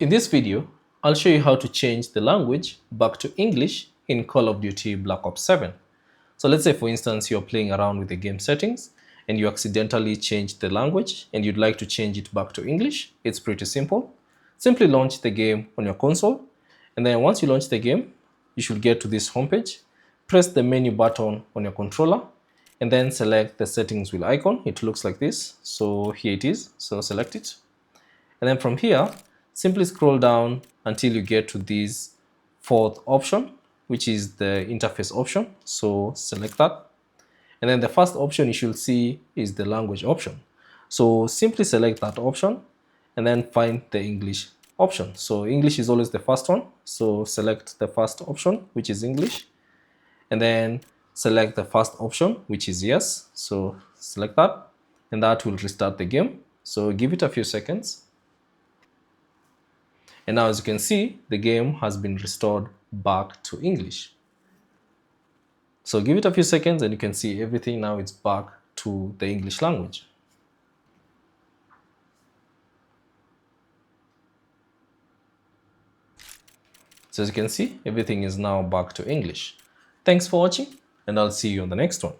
In this video, I'll show you how to change the language back to English in Call of Duty Black Ops 7. So let's say for instance, you're playing around with the game settings and you accidentally changed the language and you'd like to change it back to English. It's pretty simple. Simply launch the game on your console, and then once you launch the game, you should get to this homepage. Press the menu button on your controller and then select the settings wheel icon. It looks like this. So here it is. So select it. And then from here, simply scroll down until you get to this fourth option, which is the interface option. So select that. And then the first option you should see is the language option. So simply select that option and then find the English option. So English is always the first one. So select the first option, which is English. And then select the first option, which is yes. So select that and that will restart the game. So give it a few seconds. And now as you can see, the game has been restored back to English. So give it a few seconds and you can see everything now is back to the English language. So as you can see, everything is now back to English. Thanks for watching and I'll see you on the next one.